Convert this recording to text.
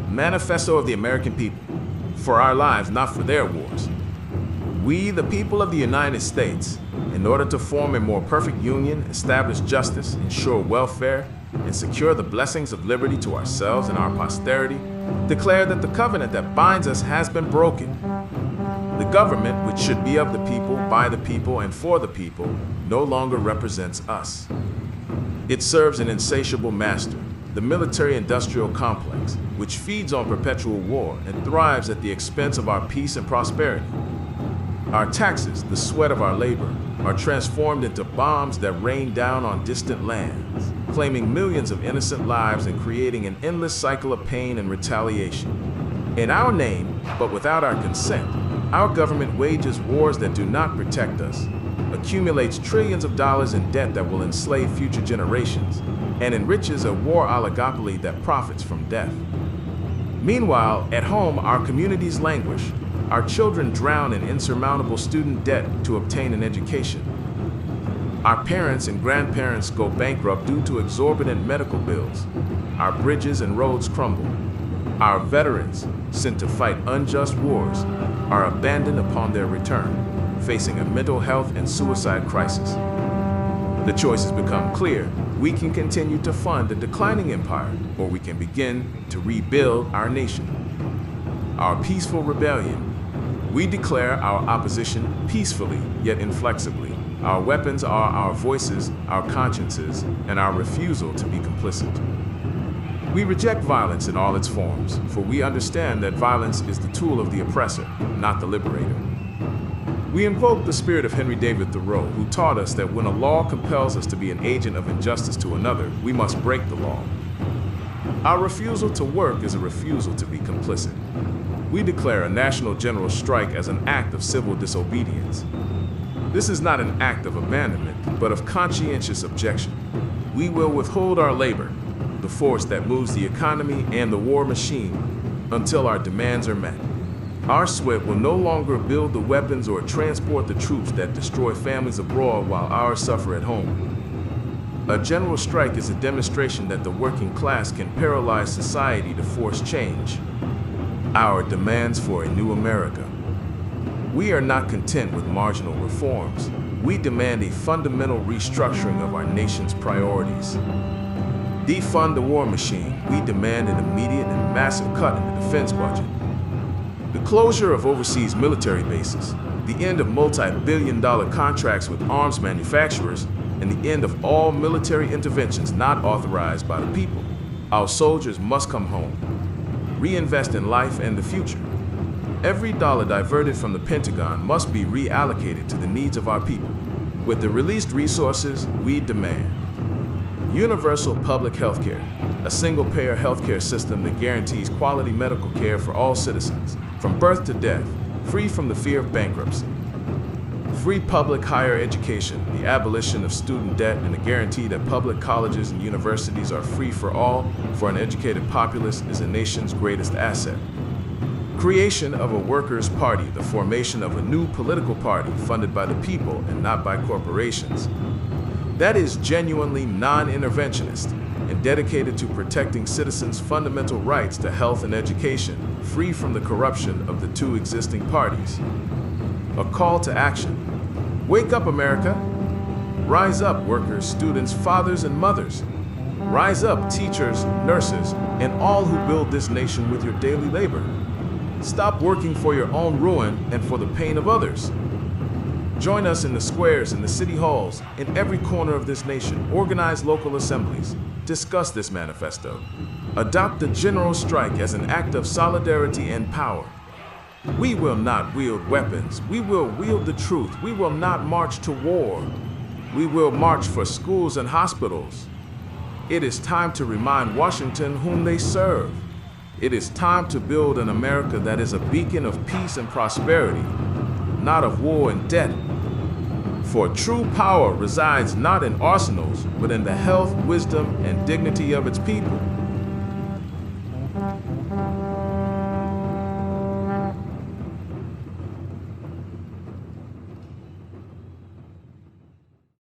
Manifesto of the American people, for our lives, not for their wars. We, the people of the United States, in order to form a more perfect union, establish justice, ensure welfare, and secure the blessings of liberty to ourselves and our posterity, declare that the covenant that binds us has been broken. The government, which should be of the people, by the people, and for the people, no longer represents us. It serves an insatiable master, the military-industrial complex, which feeds on perpetual war and thrives at the expense of our peace and prosperity. Our taxes, the sweat of our labor, are transformed into bombs that rain down on distant lands, claiming millions of innocent lives and creating an endless cycle of pain and retaliation. In our name, but without our consent, our government wages wars that do not protect us, accumulates trillions of dollars in debt that will enslave future generations, and enriches a war oligopoly that profits from death. Meanwhile, at home, our communities languish. Our children drown in insurmountable student debt to obtain an education. Our parents and grandparents go bankrupt due to exorbitant medical bills. Our bridges and roads crumble. Our veterans, sent to fight unjust wars, are abandoned upon their return, facing a mental health and suicide crisis. The choices become clear. We can continue to fund a declining empire, or we can begin to rebuild our nation. Our peaceful rebellion. We declare our opposition peacefully, yet inflexibly. Our weapons are our voices, our consciences, and our refusal to be complicit. We reject violence in all its forms, for we understand that violence is the tool of the oppressor, not the liberator. We invoke the spirit of Henry David Thoreau, who taught us that when a law compels us to be an agent of injustice to another, we must break the law. Our refusal to work is a refusal to be complicit. We declare a national general strike as an act of civil disobedience. This is not an act of abandonment, but of conscientious objection. We will withhold our labor, the force that moves the economy and the war machine, until our demands are met. Our sweat will no longer build the weapons or transport the troops that destroy families abroad while ours suffer at home. A general strike is a demonstration that the working class can paralyze society to force change. Our demands for a new America. We are not content with marginal reforms. We demand a fundamental restructuring of our nation's priorities. Defund the war machine. We demand an immediate and massive cut in the defense budget. The closure of overseas military bases, the end of multi-billion-dollar contracts with arms manufacturers, and the end of all military interventions not authorized by the people. Our soldiers must come home. Reinvest in life and the future. Every dollar diverted from the Pentagon must be reallocated to the needs of our people. With the released resources, we demand universal public health care, a single-payer healthcare system that guarantees quality medical care for all citizens, from birth to death, free from the fear of bankruptcy. Free public higher education, the abolition of student debt, and the guarantee that public colleges and universities are free for all, for an educated populace is a nation's greatest asset. Creation of a workers' party, the formation of a new political party funded by the people and not by corporations. That is genuinely non-interventionist and dedicated to protecting citizens' fundamental rights to health and education, free from the corruption of the two existing parties. A call to action. Wake up, America. Rise up, workers, students, fathers, and mothers. Rise up, teachers, nurses, and all who build this nation with your daily labor. Stop working for your own ruin and for the pain of others. Join us in the squares, in the city halls, in every corner of this nation. Organize local assemblies. Discuss this manifesto. Adopt the general strike as an act of solidarity and power. We will not wield weapons. We will wield the truth. We will not march to war. We will march for schools and hospitals. It is time to remind Washington whom they serve. It is time to build an America that is a beacon of peace and prosperity, not of war and debt. For true power resides not in arsenals, but in the health, wisdom, and dignity of its people.